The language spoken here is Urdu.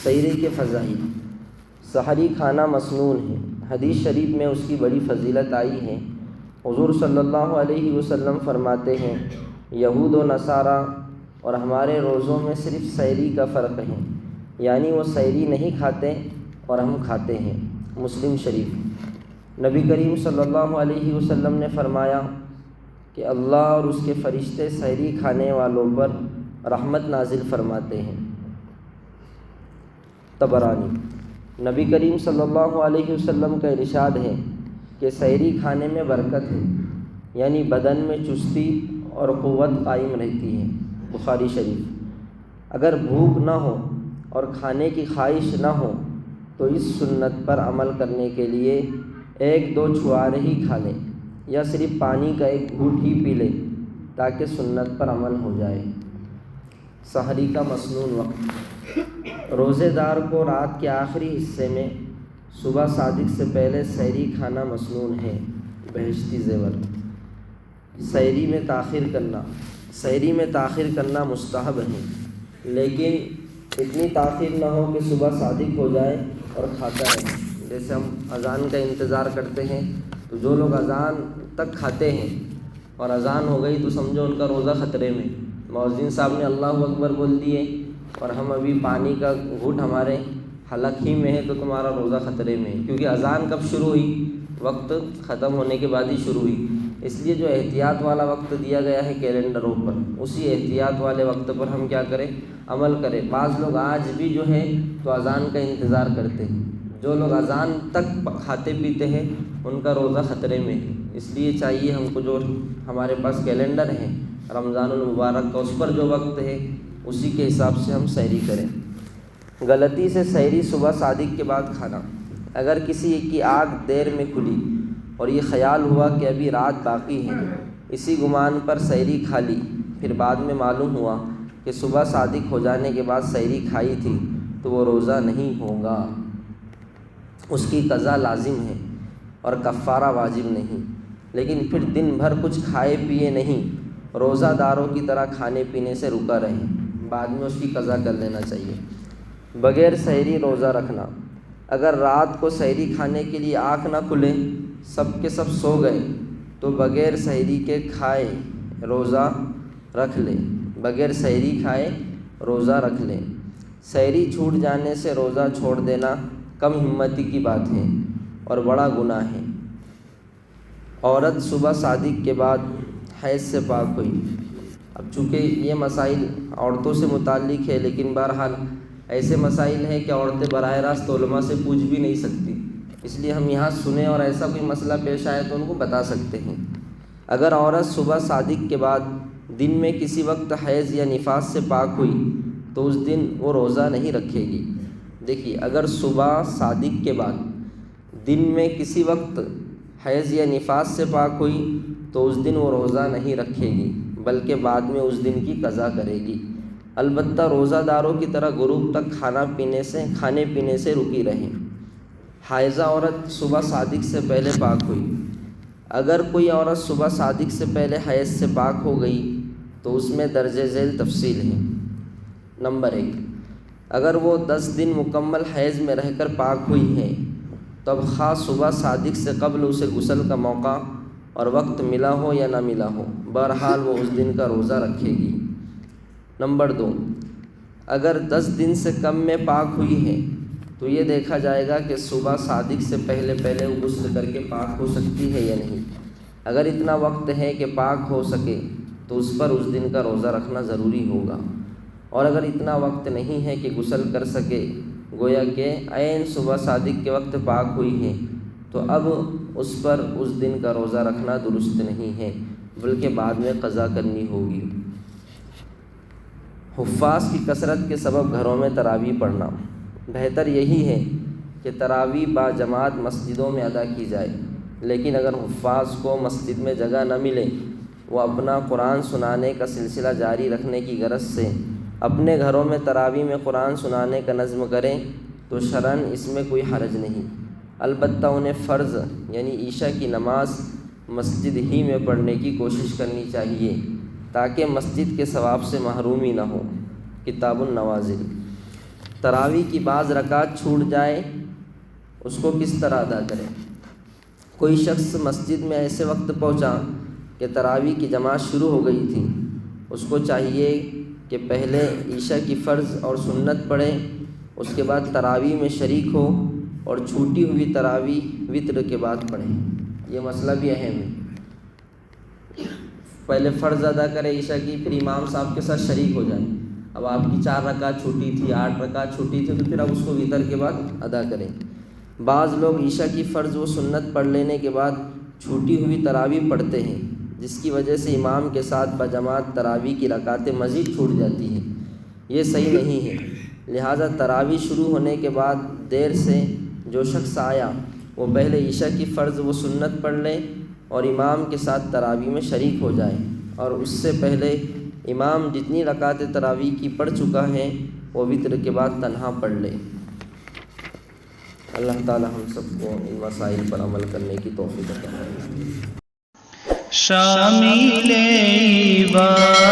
سحری کے فضائل۔ سحری کھانا مسنون ہے، حدیث شریف میں اس کی بڑی فضیلت آئی ہے۔ حضور صلی اللہ علیہ وسلم فرماتے ہیں، یہود و نصارہ اور ہمارے روزوں میں صرف سحری کا فرق ہے، یعنی وہ سحری نہیں کھاتے اور ہم کھاتے ہیں۔ مسلم شریف۔ نبی کریم صلی اللہ علیہ وسلم نے فرمایا کہ اللہ اور اس کے فرشتے سحری کھانے والوں پر رحمت نازل فرماتے ہیں۔ طبرانی۔ نبی کریم صلی اللہ علیہ وسلم کا ارشاد ہے کہ سحری کھانے میں برکت ہے، یعنی بدن میں چستی اور قوت قائم رہتی ہے۔ بخاری شریف۔ اگر بھوک نہ ہو اور کھانے کی خواہش نہ ہو تو اس سنت پر عمل کرنے کے لیے 1-2 چھوارے ہی کھا لیں یا صرف پانی کا ایک گھونٹ ہی پی لیں تاکہ سنت پر عمل ہو جائے۔ سحری کا مسنون وقت۔ روزے دار کو رات کے آخری حصے میں صبح صادق سے پہلے سحری کھانا مسنون ہے۔ بہشتی زیور۔ سحری میں تاخیر کرنا مستحب ہے، لیکن اتنی تاخیر نہ ہو کہ صبح صادق ہو جائے اور کھاتا رہے۔ جیسے ہم اذان کا انتظار کرتے ہیں تو جو لوگ اذان تک کھاتے ہیں اور اذان ہو گئی تو سمجھو ان کا روزہ خطرے میں، مؤذن صاحب نے اللہ اکبر بول دیے اور ہم ابھی پانی کا گھونٹ ہمارے حلق ہی میں ہے تو تمہارا روزہ خطرے میں ہے، کیونکہ اذان کب شروع ہوئی؟ وقت ختم ہونے کے بعد ہی شروع ہوئی۔ اس لیے جو احتیاط والا وقت دیا گیا ہے کیلنڈروں پر، اسی احتیاط والے وقت پر ہم کیا کریں؟ عمل کریں۔ بعض لوگ آج بھی جو ہے تو اذان کا انتظار کرتے ہیں۔ جو لوگ اذان تک کھاتے پیتے ہیں ان کا روزہ خطرے میں ہے، اس لیے چاہیے ہم کو جو ہمارے پاس کیلنڈر ہے رمضان المبارک کا، اس پر جو وقت ہے اسی کے حساب سے ہم سحری کریں۔ غلطی سے سحری صبح صادق کے بعد کھانا۔ اگر کسی کی آنکھ دیر میں کھلی اور یہ خیال ہوا کہ ابھی رات باقی ہے، اسی گمان پر سحری کھا لی، پھر بعد میں معلوم ہوا کہ صبح صادق ہو جانے کے بعد سحری کھائی تھی، تو وہ روزہ نہیں ہوگا، اس کی قضا لازم ہے اور کفارہ واجب نہیں۔ لیکن پھر دن بھر کچھ کھائے پیے نہیں، روزہ داروں کی طرح کھانے پینے سے رکا رہے، بعد میں اس کی قضا کر لینا چاہیے۔ بغیر سحری روزہ رکھنا۔ اگر رات کو سحری کھانے کے لیے آنکھ نہ کھلے، سب کے سب سو گئے، تو بغیر سحری کے کھائے روزہ رکھ لیں۔ بغیر سحری کھائے روزہ رکھ لیں۔ سحری چھوٹ جانے سے روزہ چھوڑ دینا کم ہمتی کی بات ہے اور بڑا گناہ ہے۔ عورت صبح صادق کے بعد حیض سے پاک ہوئی۔ اب چونکہ یہ مسائل عورتوں سے متعلق ہے، لیکن بہرحال ایسے مسائل ہیں کہ عورتیں براہ راست علماء سے پوچھ بھی نہیں سکتی، اس لیے ہم یہاں سنیں اور ایسا کوئی مسئلہ پیش آئے تو ان کو بتا سکتے ہیں۔ اگر عورت صبح صادق کے بعد دن میں کسی وقت حیض یا نفاس سے پاک ہوئی تو اس دن وہ روزہ نہیں رکھے گی۔ دیکھیے، اگر صبح صادق کے بعد دن میں کسی وقت حیض یا نفاس سے پاک ہوئی تو اس دن وہ روزہ نہیں رکھے گی، بلکہ بعد میں اس دن کی قضا کرے گی۔ البتہ روزہ داروں کی طرح غروب تک کھانے پینے سے رکی رہیں۔ حائضہ عورت صبح صادق سے پہلے پاک ہوئی۔ اگر کوئی عورت صبح صادق سے پہلے حیض سے پاک ہو گئی تو اس میں درجہ ذیل تفصیل ہے۔ نمبر 1، اگر وہ 10 دن مکمل حیض میں رہ کر پاک ہوئی ہے تو اب خاص صبح صادق سے قبل اسے غسل کا موقع اور وقت ملا ہو یا نہ ملا ہو، بہرحال وہ اس دن کا روزہ رکھے گی۔ نمبر 2، اگر 10 دن سے کم میں پاک ہوئی ہے تو یہ دیکھا جائے گا کہ صبح صادق سے پہلے وہ غسل کر کے پاک ہو سکتی ہے یا نہیں۔ اگر اتنا وقت ہے کہ پاک ہو سکے تو اس پر اس دن کا روزہ رکھنا ضروری ہوگا، اور اگر اتنا وقت نہیں ہے کہ غسل کر سکے، گویا کہ عین صبح صادق کے وقت پاک ہوئی ہے، تو اب اس پر اس دن کا روزہ رکھنا درست نہیں ہے، بلکہ بعد میں قضا کرنی ہوگی۔ حفاظ کی کثرت کے سبب گھروں میں تراویح پڑھنا۔ بہتر یہی ہے کہ تراویح با جماعت مسجدوں میں ادا کی جائے، لیکن اگر حفاظ کو مسجد میں جگہ نہ ملے، وہ اپنا قرآن سنانے کا سلسلہ جاری رکھنے کی غرض سے اپنے گھروں میں تراویح میں قرآن سنانے کا نظم کریں تو شرعاً اس میں کوئی حرج نہیں۔ البتہ انہیں فرض یعنی عشاء کی نماز مسجد ہی میں پڑھنے کی کوشش کرنی چاہیے تاکہ مسجد کے ثواب سے محرومی نہ ہو۔ کتاب النوازل۔ تراویح کی بعض رکعت چھوٹ جائے اس کو کس طرح ادا کریں؟ کوئی شخص مسجد میں ایسے وقت پہنچا کہ تراویح کی جماعت شروع ہو گئی تھی، اس کو چاہیے کہ پہلے عشاء کی فرض اور سنت پڑھے، اس کے بعد تراویح میں شریک ہو اور چھوٹی ہوئی تراویح وطر کے بعد پڑھیں۔ یہ مسئلہ بھی اہم ہے، پہلے فرض ادا کرے عشاء کی، پھر امام صاحب کے ساتھ شریک ہو جائے۔ اب آپ کی 4 رکعت چھوٹی تھی، 8 رکعت چھوٹی تھی، تو پھر اب اس کو وطر کے بعد ادا کریں۔ بعض لوگ عشاء کی فرض و سنت پڑھ لینے کے بعد چھوٹی ہوئی تراویح پڑھتے ہیں، جس کی وجہ سے امام کے ساتھ بجماعت تراویح کی رکعتیں مزید چھوٹ جاتی ہیں۔ یہ صحیح نہیں ہے، لہٰذا تراویح شروع ہونے کے بعد دیر سے جو شخص آیا وہ پہلے عشاء کی فرض و سنت پڑھ لے اور امام کے ساتھ تراویح میں شریک ہو جائے، اور اس سے پہلے امام جتنی رکعت تراویح کی پڑھ چکا ہے وہ وطر کے بعد تنہا پڑھ لے۔ اللہ تعالی ہم سب کو ان مسائل پر عمل کرنے کی توفیق عطا فرمائے۔ شامل عبادت